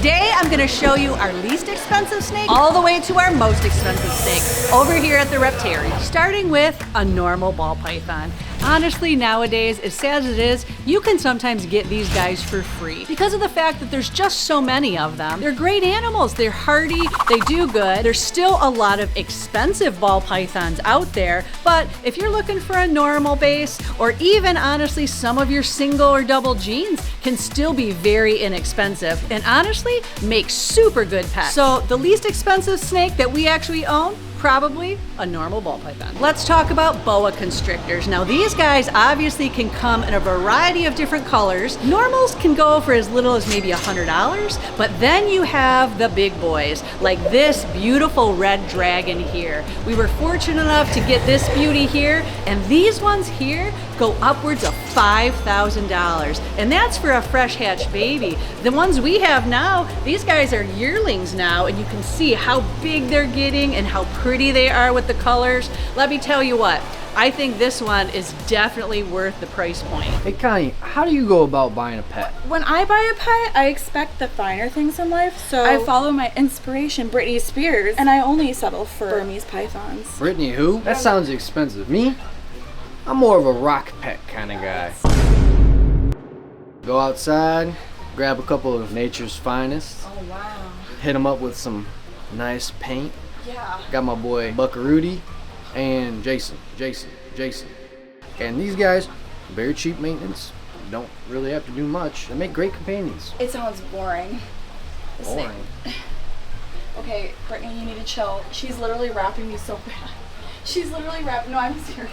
Today I'm gonna show you our least expensive snake all the way to our most expensive snake over here at the Reptarium. Starting with a normal ball python. Honestly, nowadays, as sad as it is, you can sometimes get these guys for free because of the fact that there's just so many of them. They're great animals, they're hardy, they do good. There's still a lot of expensive ball pythons out there, but if you're looking for a normal base, or even honestly some of your single or double genes can still be very inexpensive and honestly make super good pets. So the least expensive snake that we actually own, probably a normal ball python. Let's talk about boa constrictors. Now these guys obviously can come in a variety of different colors. Normals can go for as little as maybe $100, but then you have the big boys, like this beautiful red dragon here. We were fortunate enough to get this beauty here, and these ones here go upwards of $5,000, and that's for a fresh hatched baby. The ones we have now, these guys are yearlings now, and you can see how big they're getting and how pretty they are with the colors. Let me tell you what, I think this one is definitely worth the price point. Hey Connie, how do you go about buying a pet? When I buy a pet, I expect the finer things in life, so I follow my inspiration, Britney Spears, and I only settle for Burmese pythons. Britney who? That sounds expensive. Me? I'm more of a rock pet kind of guy. Go outside, grab a couple of nature's finest. Oh wow. Hit them up with some nice paint. Yeah. Got my boy Buckarooty and Jason. And these guys, very cheap maintenance. Don't really have to do much. They make great companions. It sounds boring. Boring. Okay, Brittany, you need to chill. She's literally wrapping me so bad. She's literally wrapping. No, I'm serious.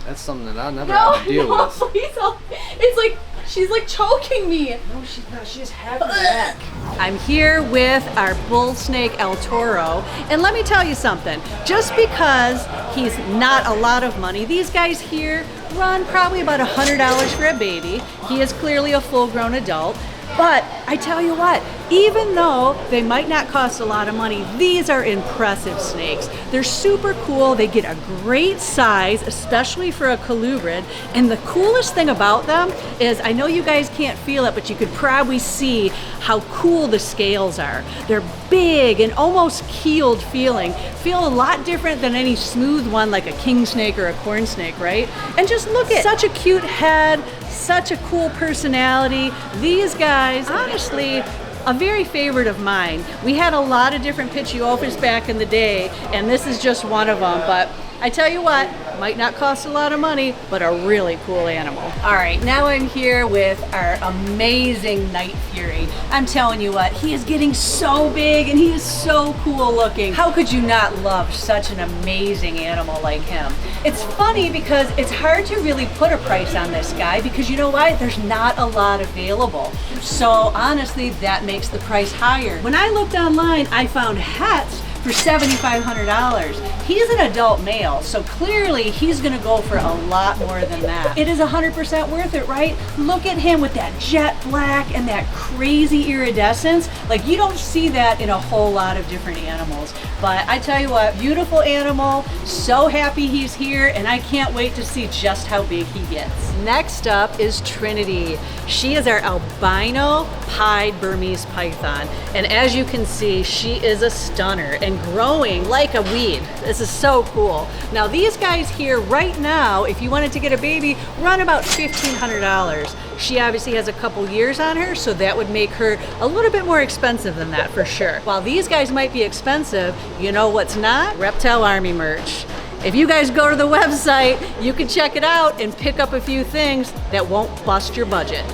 That's something that I'll never have to deal with. Please help. It's like she's like choking me. No, she's not. She's having back. I'm here with our bull snake El Toro, and let me tell you something. Just because he's not a lot of money, these guys here run probably about $100 for a baby. He is clearly a full-grown adult. But I tell you what, even though they might not cost a lot of money, these are impressive snakes. They're super cool. They get a great size, especially for a colubrid. And the coolest thing about them is, I know you guys can't feel it, but you could probably see how cool the scales are. They're big and almost keeled feeling. Feel a lot different than any smooth one like a king snake or a corn snake, right? And just look at such a cute head, such a cool personality. These guys, honestly, a very favorite of mine. We had a lot of different Pituophis back in the day, and this is just one of them. But I tell you what, might not cost a lot of money, but a really cool animal. All right, now I'm here with our amazing Night Fury. I'm telling you what, he is getting so big and he is so cool looking. How could you not love such an amazing animal like him? It's funny because it's hard to really put a price on this guy because you know why? There's not a lot available. So honestly, that makes the price higher. When I looked online, I found hats for $7,500. He's an adult male, so clearly he's gonna go for a lot more than that. It is 100% worth it, right? Look at him with that jet black and that crazy iridescence. Like, you don't see that in a whole lot of different animals. But I tell you what, beautiful animal, so happy he's here, and I can't wait to see just how big he gets. Next up is Trinity. She is our albino pied Burmese python. And as you can see, she is a stunner and growing like a weed. This is so cool. Now these guys here right now, if you wanted to get a baby, run about $1,500. She obviously has a couple years on her, so that would make her a little bit more expensive than that for sure. While these guys might be expensive, you know what's not? Reptile Army merch. If you guys go to the website, you can check it out and pick up a few things that won't bust your budget.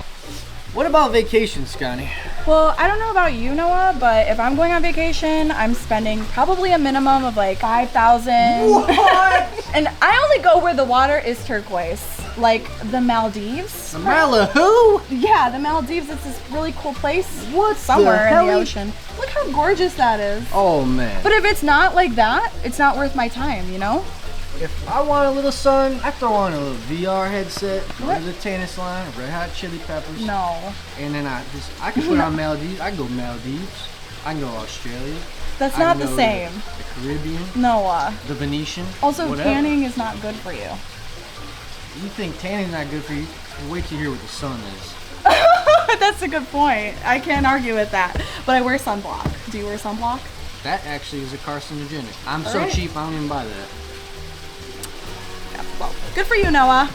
What about vacations, Connie? Well, I don't know about you, Noah, but if I'm going on vacation, I'm spending probably a minimum of like $5,000. What? And I only go where the water is turquoise, like the Maldives. The Malibu? Yeah, the Maldives. It's this really cool place. What? Somewhere in the ocean. Look how gorgeous that is. Oh man. But if it's not like that, it's not worth my time, you know? If I want a little sun, I throw on a little VR headset, go to the tennis line, Red Hot Chili Peppers. No. And then I can put on Maldives. I can go Maldives. I can go Australia. That's not the same. The Caribbean. Noah. The Venetian. Also, whatever. tanning is not good for you. You think tanning's not good for you? Wait till you hear what the sun is. That's a good point. I can't argue with that. But I wear sunblock. Do you wear sunblock? That actually is a carcinogenic. I'm All so right. cheap, I don't even buy that. Yeah, well, good for you, Noah.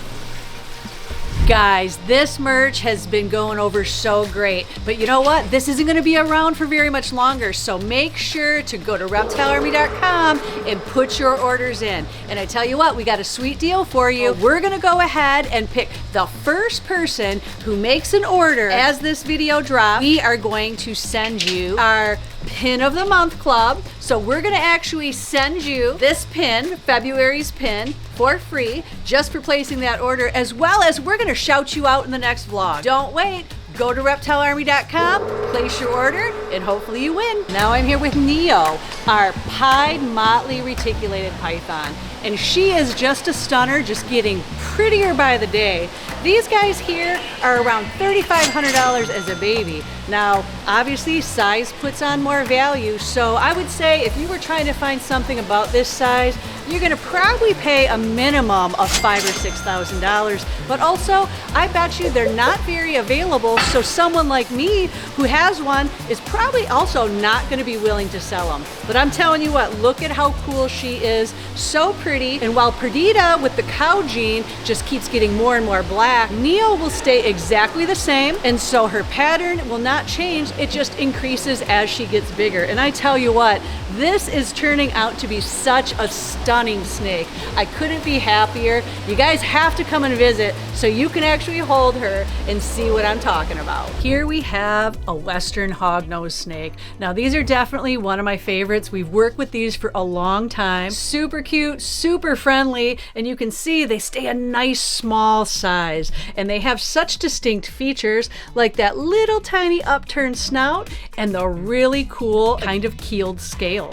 Guys, this merch has been going over so great, but you know what? This isn't going to be around for very much longer, so make sure to go to reptilearmy.com and put your orders in. And I tell you what, we got a sweet deal for you. We're going to go ahead and pick the first person who makes an order as this video drops. We are going to send you our Pin of the Month Club. So we're gonna actually send you this pin, February's pin, for free, just for placing that order, as well as we're gonna shout you out in the next vlog. Don't wait, go to reptilearmy.com, place your order, and hopefully you win. Now I'm here with Neo, our pied motley reticulated python. And she is just a stunner, just getting prettier by the day. These guys here are around $3,500 as a baby. Now, obviously size puts on more value, so I would say if you were trying to find something about this size, you're gonna probably pay a minimum of $5,000 or $6,000. But also, I bet you they're not very available, so someone like me who has one is probably also not gonna be willing to sell them. But I'm telling you what, look at how cool she is, so pretty. And while Perdita with the cow gene just keeps getting more and more black, Neo will stay exactly the same, and so her pattern will not change, it just increases as she gets bigger. And I tell you what, this is turning out to be such a stunning snake. I couldn't be happier. You guys have to come and visit so you can actually hold her and see what I'm talking about. Here we have a Western hognose snake. Now these are definitely one of my favorites. We've worked with these for a long time. Super cute, super friendly, and you can see they stay a nice small size. And they have such distinct features like that little tiny upturned snout and the really cool kind of keeled scales.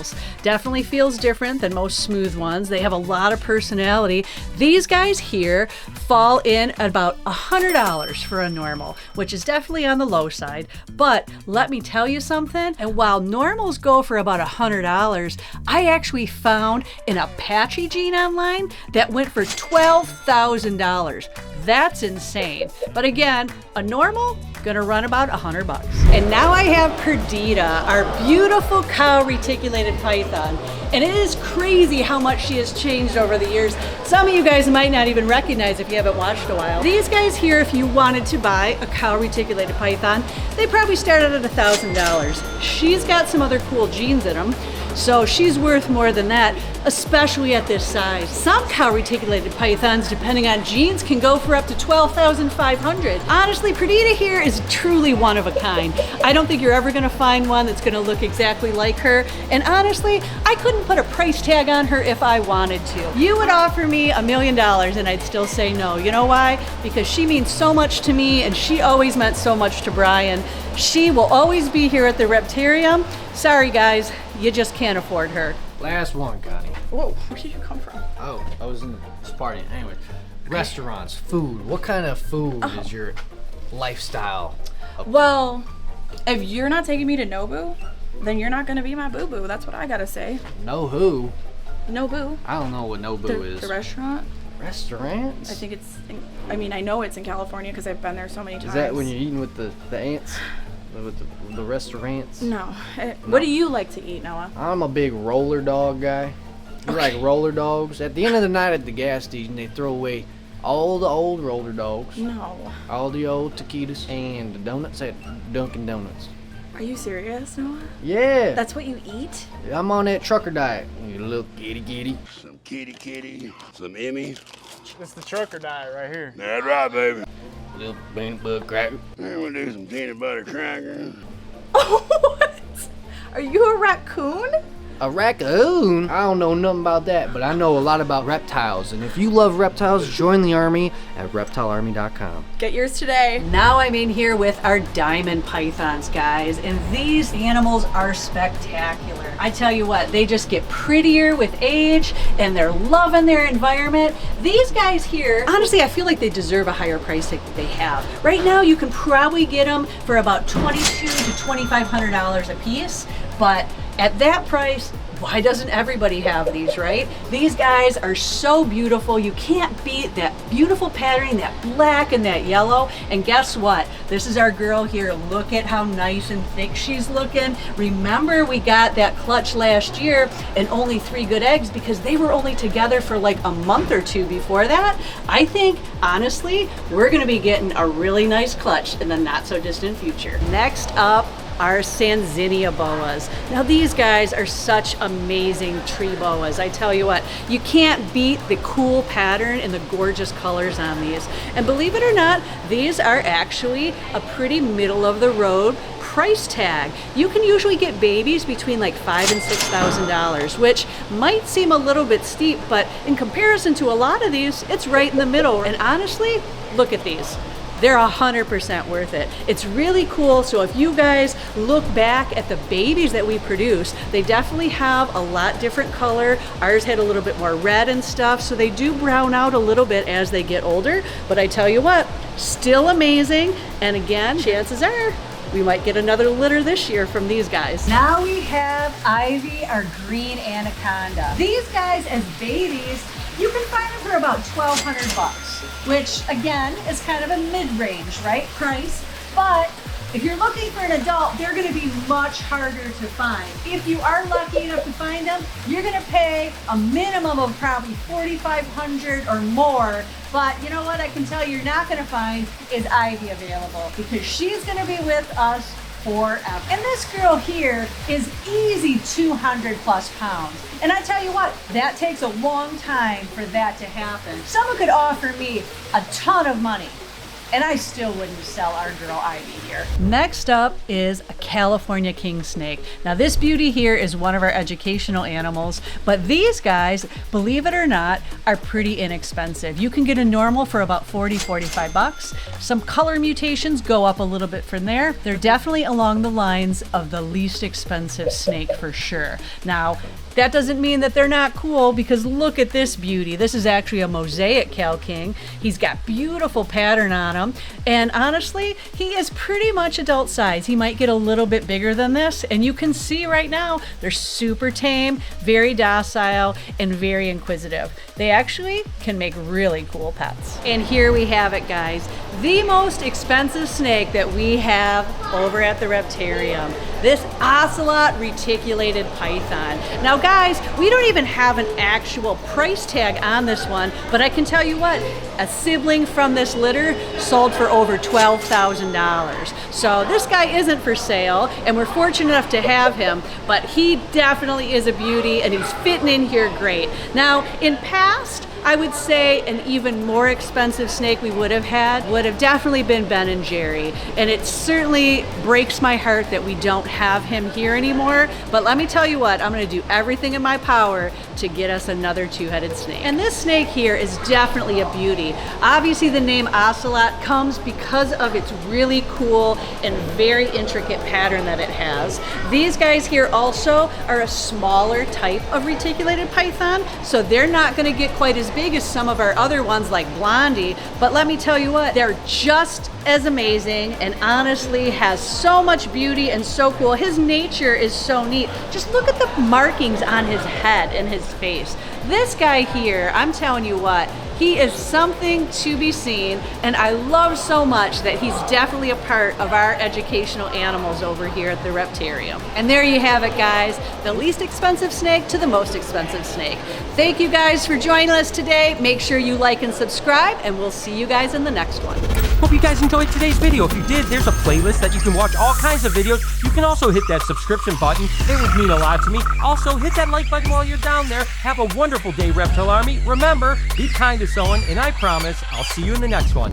Definitely feels different than most smooth ones. They have a lot of personality. These guys here fall in at about $100 for a normal, which is definitely on the low side. But let me tell you something, and while normals go for about $100, I actually found an Apache gene online that went for $12,000. That's insane. But again, a normal gonna run about $100. And now I have Perdita, our beautiful cow reticulated python. And it is crazy how much she has changed over the years. Some of you guys might not even recognize if you haven't watched a while. These guys here, if you wanted to buy a cow reticulated python, they probably started at $1,000. She's got some other cool genes in them, so she's worth more than that, especially at this size. Some cow reticulated pythons, depending on genes, can go for up to $12,500. Honestly, Perdita here is truly one of a kind. I don't think you're ever gonna find one that's gonna look exactly like her. And honestly, I couldn't put a price tag on her if I wanted to. You would offer me $1 million and I'd still say no. You know why? Because she means so much to me and she always meant so much to Brian. She will always be here at the Reptarium. Sorry guys, you just can't afford her. Last one, Connie. Whoa, where did you come from? Oh, I was in this party. Anyway, restaurants, food. What kind of food is your lifestyle? Well, if you're not taking me to Nobu, then you're not gonna be my boo-boo. That's what I gotta say. No who? Nobu. I don't know what Nobu is. The restaurant. Restaurants? I think it's, I mean, I know it's in California because I've been there so many times. Is that when you're eating with the ants? With the restaurants? No. What do you like to eat, Noah? I'm a big roller dog guy. You like roller dogs? At the end of the night at the gas station, they throw away all the old roller dogs, No. all the old taquitos, and the donuts at Dunkin' Donuts. Are you serious, Noah? Yeah. That's what you eat? I'm on that trucker diet. You little kitty. Some kitty, some Emmy. It's the trucker diet right here. That's right, baby. Little peanut butter cracker. I'm gonna do some peanut butter crackers. What? Are you a raccoon? A raccoon? I don't know nothing about that, but I know a lot about reptiles. And if you love reptiles, join the army at reptilearmy.com. Get yours today. Now I'm in here with our diamond pythons, guys, and these animals are spectacular. I tell you what, they just get prettier with age, and they're loving their environment. These guys here, honestly, I feel like they deserve a higher price tag that they have. Right now, you can probably get them for about $2,200 to $2,500 a piece, but at that price, why doesn't everybody have these, right? These guys are so beautiful. You can't beat that beautiful patterning, that black and that yellow. And guess what? This is our girl here. Look at how nice and thick she's looking. Remember, we got that clutch last year and only 3 good eggs because they were only together for like a month or 2 before that. I think, honestly, we're gonna be getting a really nice clutch in the not so distant future. Next up, our Sanzinia boas. Now these guys are such amazing tree boas. I tell you what, you can't beat the cool pattern and the gorgeous colors on these. And believe it or not, these are actually a pretty middle of the road price tag. You can usually get babies between like $5,000 and $6,000, which might seem a little bit steep, but in comparison to a lot of these, it's right in the middle. And honestly, look at these. They're 100% worth it. It's really cool. So if you guys look back at the babies that we produce, they definitely have a lot different color. Ours had a little bit more red and stuff, so they do brown out a little bit as they get older. But I tell you what, still amazing. And again, chances are we might get another litter this year from these guys. Now we have Ivy, our green anaconda. These guys as babies, you can find them for about $1,200, which again is kind of a mid-range, right, price. But if you're looking for an adult, they're gonna be much harder to find. If you are lucky enough to find them, you're gonna pay a minimum of probably $4,500 or more. But you know what I can tell you're not gonna find is Ivy available because she's gonna be with us forever. And this girl here is easy 200 plus pounds. And I tell you what, that takes a long time for that to happen. Someone could offer me a ton of money and I still wouldn't sell our girl Ivy here. Next up is a California king snake. Now this beauty here is one of our educational animals, but these guys, believe it or not, are pretty inexpensive. You can get a normal for about $40–45. Some color mutations go up a little bit from there. They're definitely along the lines of the least expensive snake for sure. Now, that doesn't mean that they're not cool because look at this beauty. This is actually a mosaic Cal King. He's got beautiful pattern on him. And honestly, he is pretty much adult size. He might get a little bit bigger than this. And you can see right now, they're super tame, very docile, and very inquisitive. They actually can make really cool pets. And here we have it, guys. The most expensive snake that we have over at the Reptarium. This ocelot reticulated python. Now guys, we don't even have an actual price tag on this one, but I can tell you what, a sibling from this litter sold for over $12,000. So this guy isn't for sale, and we're fortunate enough to have him, but he definitely is a beauty, and he's fitting in here great. Now, in past, I would say an even more expensive snake we would have had would have definitely been Ben & Jerry. And it certainly breaks my heart that we don't have him here anymore. But let me tell you what, I'm gonna do everything in my power to get us another 2-headed snake. And this snake here is definitely a beauty. Obviously the name ocelot comes because of its really cool and very intricate pattern that it has. These guys here also are a smaller type of reticulated python, so they're not gonna get quite as big as some of our other ones like Blondie, but let me tell you what, they're just as amazing and honestly has so much beauty and so cool. His nature is so neat. Just look at the markings on his head and his face. This guy here, I'm telling you what, he is something to be seen, and I love so much that he's definitely a part of our educational animals over here at the Reptarium. And there you have it, guys, the least expensive snake to the most expensive snake. Thank you guys for joining us today. Make sure you like and subscribe, and we'll see you guys in the next one. Hope you guys enjoyed today's video. If you did, there's a playlist that you can watch all kinds of videos. You can also hit that subscription button. It would mean a lot to me. Also, hit that like button while you're down there. Have a wonderful day, Reptile Army. Remember, be kind to someone, and I promise I'll see you in the next one.